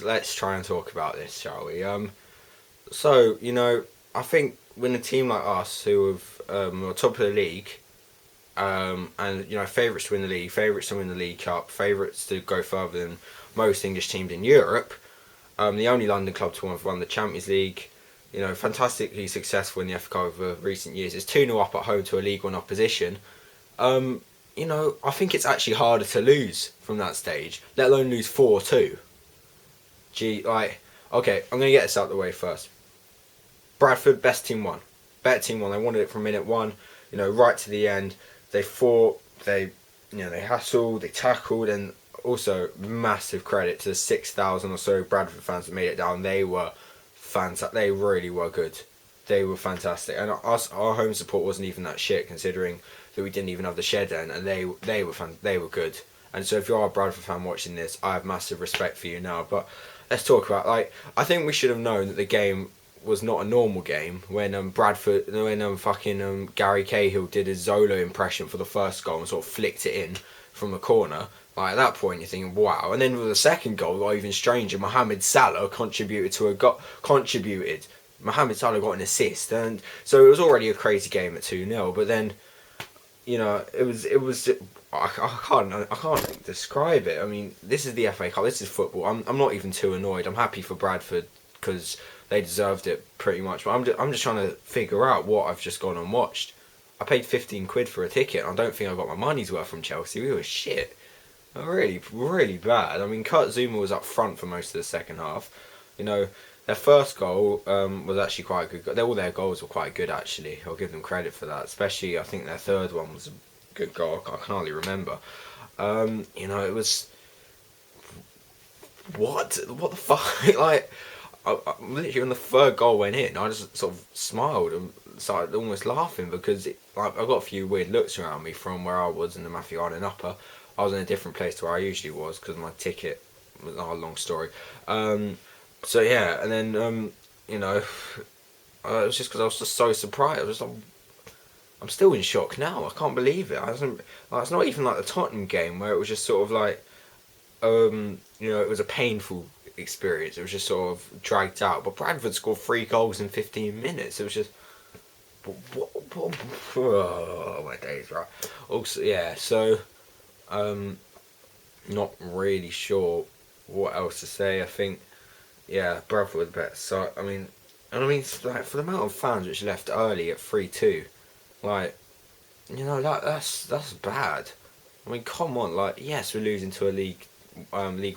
let's try and talk about this, shall we? So I think when a team like us, who are top of the league, and favourites to win the league, favourites to win the League Cup, favourites to go further than most English teams in Europe, the only London club to have won the Champions League, fantastically successful in the FA Cup over recent years. It's 2-0 up at home to a League One opposition. I think it's actually harder to lose from that stage, let alone lose 4-2. Okay, I'm going to get this out of the way first. Bradford, best team won. Better team won. They wanted it from minute one, right to the end. They fought, they hassled, they tackled, and also massive credit to the 6,000 or so Bradford fans that made it down. They were fantastic. They really were good. They were fantastic, and our home support wasn't even that shit, considering that we didn't even have the shed in, and they were good. And so if you are a Bradford fan watching this, I have massive respect for you now. But let's talk about, I think we should have known that the game was not a normal game when Gary Cahill did his Zola impression for the first goal and sort of flicked it in from the corner. At that point, you're thinking, wow. And then with the second goal, got even stranger. Mohamed Salah Mohamed Salah got an assist, and so it was already a crazy game at 2-0. But then, it was. I can't describe it. I mean, this is the FA Cup. This is football. I'm not even too annoyed. I'm happy for Bradford because they deserved it pretty much. But I'm just trying to figure out what I've just gone and watched. I paid 15 quid for a ticket, and I don't think I got my money's worth from Chelsea. We were shit. Really, really bad. I mean, Kurt Zuma was up front for most of the second half. Their first goal was actually quite good. All their goals were quite good, actually. I'll give them credit for that. Especially, I think their third one was a good goal. I can hardly remember. It was... What the fuck? Literally when the third goal went in, I just sort of smiled and started almost laughing because I got a few weird looks around me from where I was in the Matthew Arden Upper. I was in a different place to where I usually was because my ticket was a long story. So yeah, and then it was just because I was just so surprised. I'm still in shock now. I can't believe it. It's not even like the Tottenham game where it was just sort of it was a painful experience. It was just sort of dragged out. But Bradford scored 3 goals in 15 minutes. It was just, oh my days, right? Also, yeah. So, not really sure what else to say. I think, yeah, Bradford was better. So I mean, for the amount of fans which left early at 3-2, that's bad. I mean, come on, yes, we're losing to a League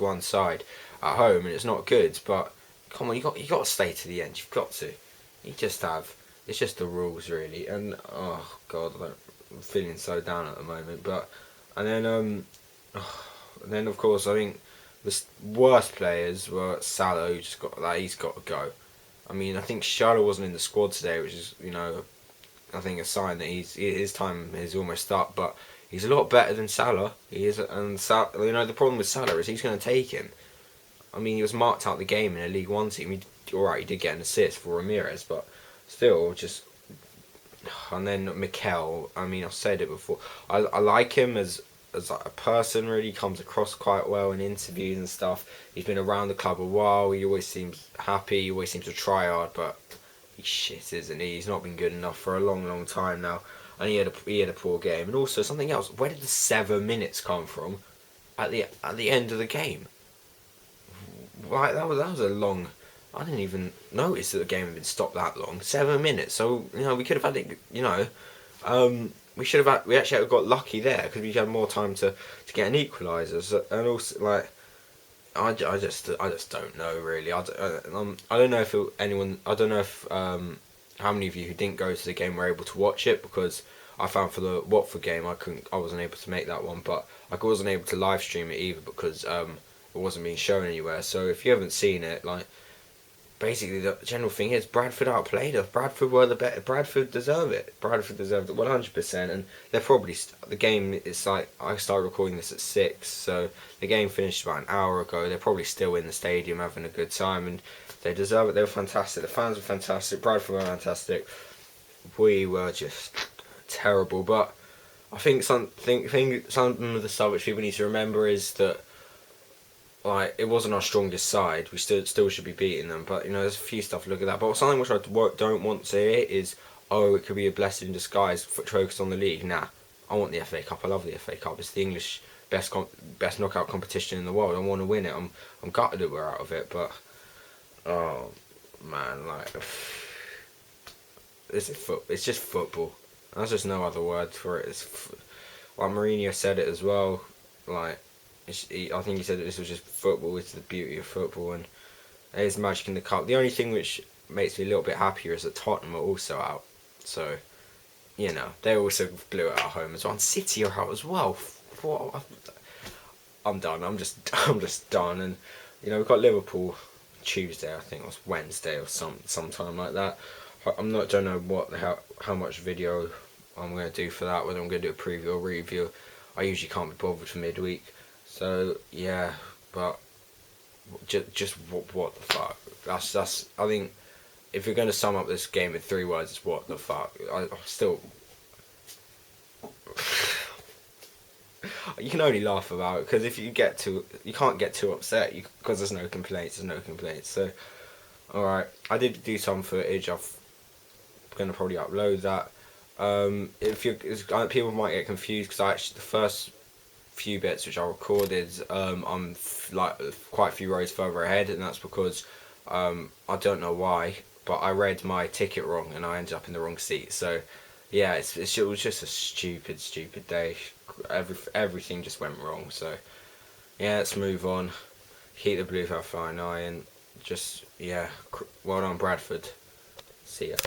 One side at home, and it's not good. But come on, you got to stay to the end. You've got to. You just have. It's just the rules, really. And oh god, I'm feeling so down at the moment. But and then of course I think the worst players were Salah, who just he's got to go. I mean, I think Salah wasn't in the squad today, which is I think a sign that his time is almost up. But he's a lot better than Salah. He is, and the problem with Salah is he's going to take him. I mean, he was marked out the game in a League One team. He did get an assist for Ramirez, but still, just. And then Mikel. I mean, I've said it before. I like him as a person. Really comes across quite well in interviews and stuff. He's been around the club a while. He always seems happy. He always seems to try hard, but he's shit, isn't he? He's not been good enough for a long, long time now. And he had a poor game. And also something else. Where did the 7 minutes come from? At the end of the game. That was a long. I didn't even notice that the game had been stopped that long. 7 minutes. So we could have had it. We should have. We actually got lucky there because we had more time to get an equaliser. So, and also I just don't know really. I don't know if anyone. I don't know if how many of you who didn't go to the game were able to watch it, because I found for the Watford game I wasn't able to make that one, but I wasn't able to live stream it either because it wasn't being shown anywhere. So if you haven't seen it, basically the general thing is Bradford outplayed us. Bradford were the better. Bradford deserve it. Bradford deserved it 100%, and they're probably the game is I started recording this at 6, so the game finished about an hour ago. They're probably still in the stadium having a good time, and they deserve it. They were fantastic. The fans were fantastic. Bradford were fantastic. We were just terrible, but I think some of the stuff which people need to remember is that like it wasn't our strongest side. We still should be beating them, but you know there's a few stuff to look at that. But something which I don't want to hear is, oh, it could be a blessing in disguise for focus on the league. Nah, I want the FA Cup. I love the FA Cup. It's the English best knockout competition in the world. I want to win it. I'm gutted that we're out of it, but oh man, like it's just football. There's just no other word for it. Like Mourinho said it as well. Like I think he said that this was just football. It's the beauty of football, and there's magic in the cup. The only thing which makes me a little bit happier is that Tottenham are also out. So, you know, they also blew it at home as well. And City are out as well. What? I'm done. I'm just done. And you know, we've got Liverpool Tuesday. I think it was Wednesday or sometime like that. Don't know how much video I'm going to do for that. Whether I'm going to do a preview or review. I usually can't be bothered for midweek. So yeah, but just what the fuck? That's. I think if you're going to sum up this game in 3 words, it's what the fuck. I still. You can only laugh about it because if you can't get too upset because there's no complaints. There's no complaints. So, all right, I did do some footage. I'm gonna probably upload that. People might get confused because the first few bits which I recorded, I'm like quite a few rows further ahead, and that's because I don't know why, but I read my ticket wrong and I ended up in the wrong seat. So yeah, it was just a stupid day. Everything just went wrong. So yeah, let's move on. Keep the Blues have a fine eye, and just well done Bradford. See ya.